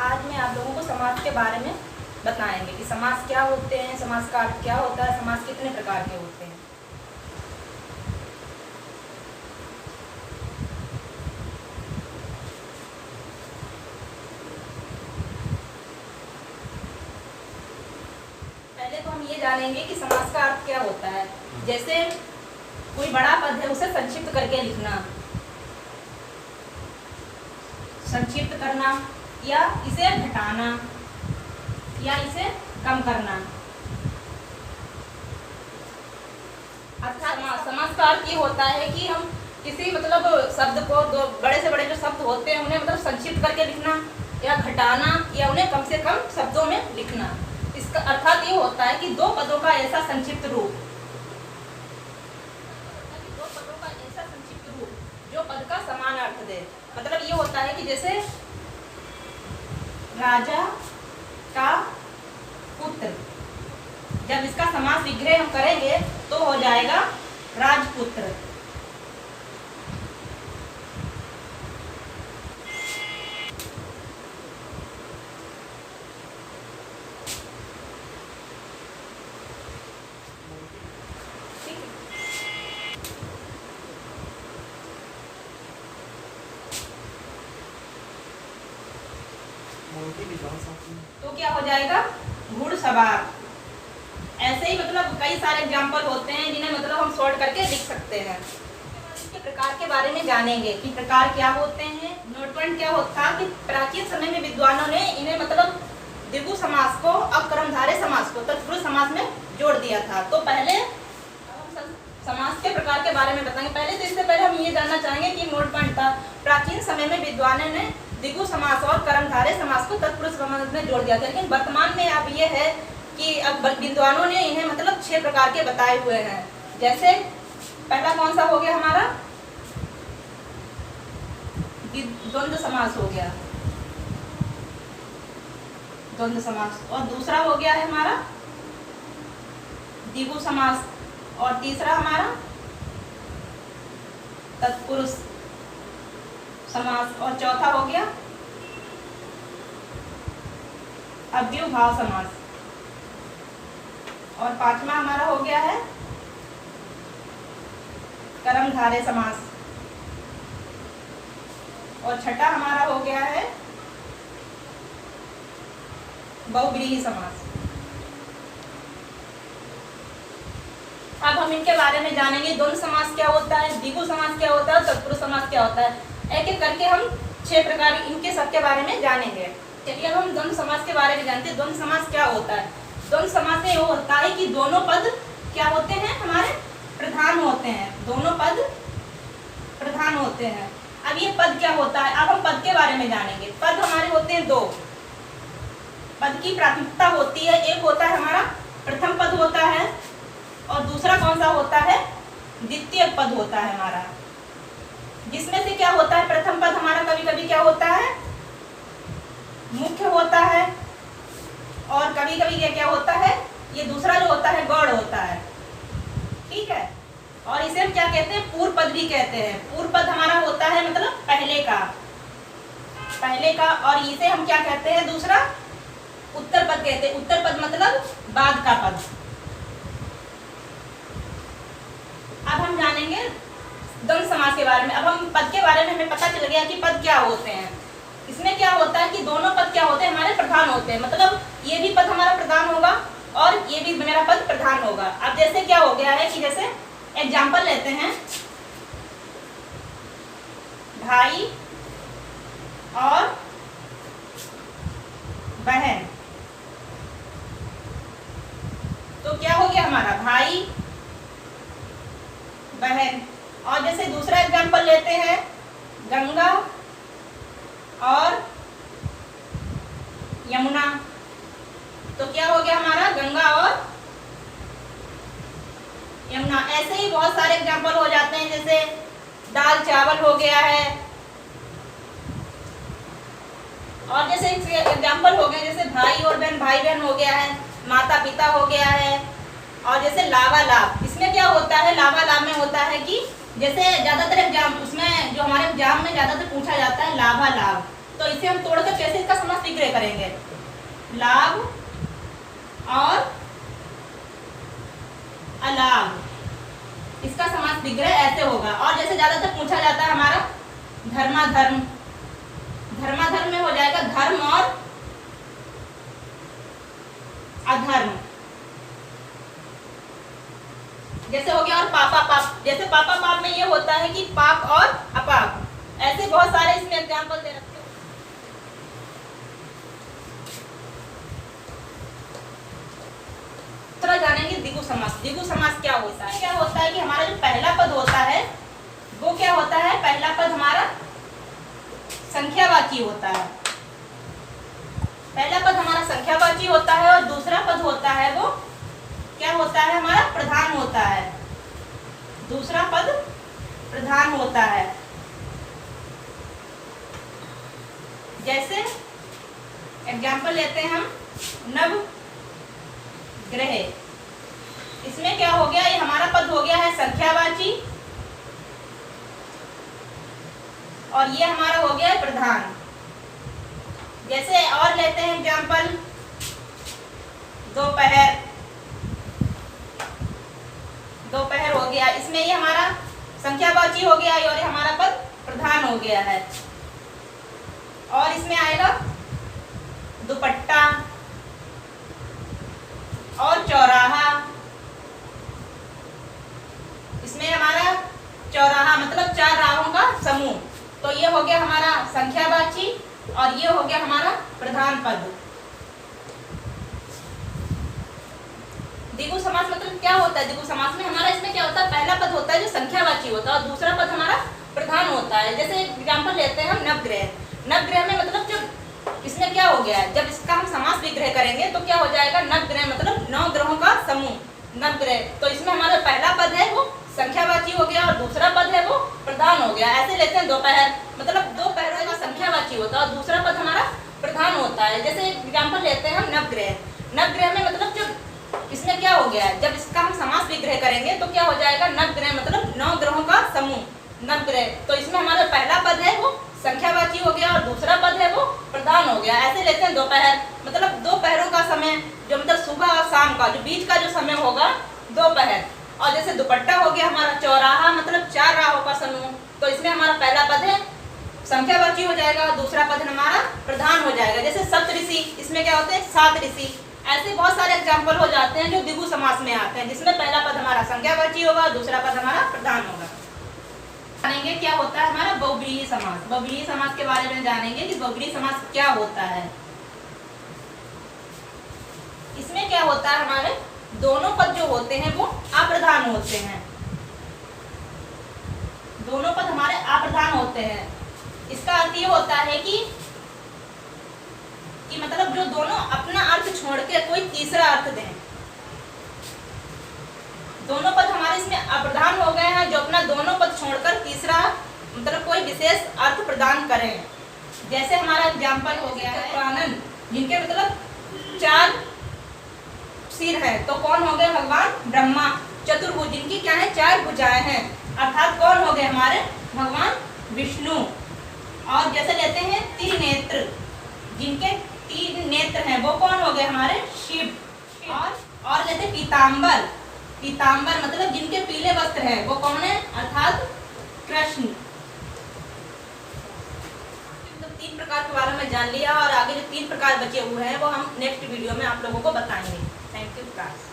आज मैं आप लोगों को समास के बारे में बताएंगे कि समास क्या होते हैं, समास का अर्थ क्या होता है, समास कितने प्रकार के होते हैं। पहले तो हम ये जानेंगे कि समास का अर्थ क्या होता है। जैसे कोई बड़ा पद है उसे संक्षिप्त करके लिखना, संक्षिप्त करना, या इसे घटाना, या इसे कम करना। अर्थात समास का अर्थ ये होता है कि हम किसी शब्द को, दो बड़े से बड़े जो शब्द होते हैं उन्हें संक्षिप्त करके लिखना, या घटाना, या उन्हें कम से कम शब्दों में लिखना। इसका अर्थात ये होता है कि दो पदों का ऐसा संक्षिप्त रूप, जो पद का समान अर्थ दे। मतलब ये होता है कि जैसे राजा का पुत्र, जब इसका समास विग्रह हम करेंगे तो हो जाएगा राजपुत्र। तो क्या हो जाएगा घुड़सवार। ऐसे ही कई सारे एग्जाम्पल होते हैं जिन्हें हम शॉर्ट करके लिख सकते हैं। इसके प्रकार के बारे में जानेंगे कि प्रकार क्या होते हैं। नोट पॉइंट क्या होता है कि प्राचीन समय में विद्वानों ने इन्हें द्विगु समास को अब कर्मधारय समास को तत्पुरुष समास में जोड़ दिया था। तो पहले हम समास के प्रकार के बारे में बताएंगे। पहले तो इससे पहले हम ये जानना चाहेंगे कि नोट पॉइंट था, प्राचीन समय में विद्वानों ने द्विगु समास और कर्मधारय समास को तत्पुरुष समास में जोड़ दिया था। लेकिन वर्तमान में अब ये है कि अब विद्वानों ने इन्हें 6 प्रकार के बताए हुए हैं। जैसे पहला कौन सा हो गया हमारा, द्वंद्व समास हो गया, द्वंद्व समास। और दूसरा हो गया है हमारा द्विगु समास, और तीसरा हमारा तत्पुरुष समास, और चौथा हो गया अव्ययभाव समास, और पांचवा हमारा हो गया है कर्मधारय समास, और छठा हमारा हो गया है बहुव्रीहि समास। अब हम इनके बारे में जानेंगे। द्वंद्व समास क्या होता है, द्विगु समास क्या होता है, तत्पुरुष समास क्या होता है। एक एक करके हम 6 प्रकार इनके सबके बारे में जानेंगे। चलिए अब हम द्वंद्व समास के बारे में जानते हैं। द्वंद्व समास क्या होता है। द्वंद्व समास में वो होता है कि दोनों पद क्या होते हैं, हमारे प्रधान होते हैं। दोनों पद प्रधान होते हैं। अब ये पद क्या होता है, अब हम पद के बारे में जानेंगे। पद हमारे होते हैं 2। पद की प्राथमिकता होती है, एक होता है हमारा प्रथम पद होता है, और दूसरा कौन सा होता है, द्वितीय पद होता है हमारा। जिसमें से क्या होता है, प्रथम पद हमारा कभी कभी क्या होता है, मुख्य होता है, और कभी कभी क्या होता है, ये दूसरा जो होता है गौड़ होता है। ठीक है। और इसे हम क्या कहते हैं, पूर्व पद भी कहते हैं। पूर्व पद हमारा होता है पहले का, और इसे हम क्या कहते हैं, दूसरा उत्तर पद कहते हैं। उत्तर पद बाद का पद। अब हम जानेंगे द्वंद्व समास के बारे में। अब हम पद के बारे में हमें पता चल गया कि पद क्या होते हैं। इसमें क्या होता है कि दोनों पद क्या होते हैं, हमारे प्रधान होते हैं। ये भी पद हमारा प्रधान होगा और ये भी मेरा पद प्रधान होगा। अब जैसे क्या हो गया है कि जैसे एग्जाम्पल लेते हैं, भाई और बहन। तो क्या हो गया हमारा भाई बहन। और जैसे दूसरा एग्जाम्पल लेते हैं, गंगा और यमुना। तो क्या हो गया हमारा गंगा और यमुना। ऐसे ही बहुत सारे एग्जाम्पल हो जाते हैं, जैसे दाल चावल हो गया है। और जैसे एग्जाम्पल हो गए, जैसे भाई और बहन, भाई बहन हो गया है, माता पिता हो गया है। और जैसे लाभालाभ, इसमें क्या होता है, लाभालाभ में होता है कि जैसे ज्यादातर एग्जाम, उसमें जो हमारे एग्जाम में ज्यादातर पूछा जाता है लाभालाभ, तो इसे हम तोड़कर कैसे इसका समास विग्रह विग्रह करेंगे। लाभ और अलाभ, इसका समास विग्रह ऐसे होगा। और जैसे ज्यादातर पूछा जाता है हमारा धर्माधर्म, धर्माधर्म में हो जाएगा धर्म और अधर्म। जैसे हो गया और पापा पाप, जैसे पापा पाप में ये होता है कि पाप और अपाप। ऐसे बहुत सारे इसमें एग्जाम्पल दे रखे हैं। थोड़ा जानेंगे द्विगु समास। द्विगु समास क्या होता है? क्या होता है कि हमारा जो पहला पद होता है वो क्या होता है? पहला पद हमारा संख्यावाची होता है। पहला पद हमारा संख्यावाची होता है और दूसरा पद होता है वो क्या होता है? हमारा प्रधान होता है। दूसरा पद प्रधान होता है। जैसे एग्जाम्पल लेते हैं हम नवग्रह। इसमें क्या हो गया? ये हमारा पद हो गया है संख्यावाची और ये हमारा हो गया है प्रधान। जैसे और लेते हैं एग्जाम्पल दोपहर। दोपहर हो गया, इसमें ये हमारा संख्यावाची हो गया और ये हमारा पद प्रधान हो गया है। और इसमें आएगा दुपट्टा और चौराहा। इसमें हमारा चौराहा मतलब 4 राहों का समूह। तो ये हो गया हमारा संख्यावाची और ये हो गया हमारा प्रधान पद। द्विगु समास मतलब क्या होता है? द्विगु समास में हमारा इसमें क्या होता है? पहला पद होता है जो संख्यावाची होता है और दूसरा पद हमारा प्रधान होता है। जैसे एग्जाम्पल लेते हैं हम नवग्रह। नवग्रह में मतलब जब इसमें क्या हो गया है? जब इसका हम समास विग्रह करेंगे तो क्या हो जाएगा? नवग्रह मतलब 9 ग्रहों का समूह नवग्रह। तो इसमें हमारा पहला पद है वो संख्यावाची हो गया और दूसरा पद है वो प्रधान हो गया। ऐसे लेते हैं दोपहर, मतलब दोपहर का संख्यावाची होता है और दूसरा पद हमारा प्रधान होता है। जैसे एग्जाम्पल लेते हैं हम नवग्रह। नवग्रह में मतलब जब इसमें क्या हो गया है? जब इसका हम समास विग्रह करेंगे तो क्या हो जाएगा? नवग्रह मतलब 9 ग्रहों का समूह नवग्रह। तो इसमें हमारा पहला पद है वो संख्यावाची हो गया और दूसरा पद है वो प्रधान हो गया। ऐसे लेते हैं दोपहर, मतलब दोपहरों का समय जो मतलब सुबह और शाम का जो बीच का जो समय होगा दोपहर। और जैसे दुपट्टा हो गया हमारा चौराहा मतलब 4 राहों का समूह। तो इसमें हमारा पहला पद है संख्यावाची हो जाएगा और दूसरा पद हमारा प्रधान हो जाएगा। जैसे सप्तऋषि, इसमें क्या होते हैं? 7 ऋषि। ऐसे बहुत सारे एग्जाम्पल हो जाते हैं जो द्विगु समास में आते हैं, जिसमें पहला पद हमारा संख्यावाची होगा और दूसरा पद हमारा प्रधान होगा। जानेंगे क्या होता है हमारा बहुव्रीहि समास। बहुव्रीहि समास के बारे में जानेंगे कि बहुव्रीहि समास क्या होता है। इसमें क्या होता है? हमारे दोनों पद जो होते हैं वो अप्रधान होते हैं। दोनों पद हमारे अप्रधान होते हैं। इसका अर्थ ये होता है कि मतलब जो दोनों अपना अर्थ छोड़ के कोई तीसरा अर्थ दें। दोनों पद हमारे इसमें अप्रधान हो गए हैं जो अपना दोनों पद छोड़कर तीसरा मतलब कोई विशेष अर्थ प्रदान करें। जैसे हमारा एग्जाम्पल हो गया है प्राणन, जिनके मतलब 4 सिर है। तो कौन हो गए? भगवान ब्रह्मा। चतुर्भुज, जिनकी क्या है? 4 भुजाएं हैं, अर्थात कौन हो गए? हमारे भगवान विष्णु। और जैसे लेते हैं त्रिनेत्र, जिनके 3 नेत्र हैं, वो कौन हो गए? हमारे शिव। और लेते हैं पीताम्बर। पीताम्बर मतलब जिनके पीले वस्त्र हैं, वो कौन है? अर्थात कृष्ण। तो 3 प्रकार के बारे में जान लिया और आगे जो 3 प्रकार बचे हुए हैं वो हम नेक्स्ट वीडियो में आप लोगों को बताएंगे। Thank you class.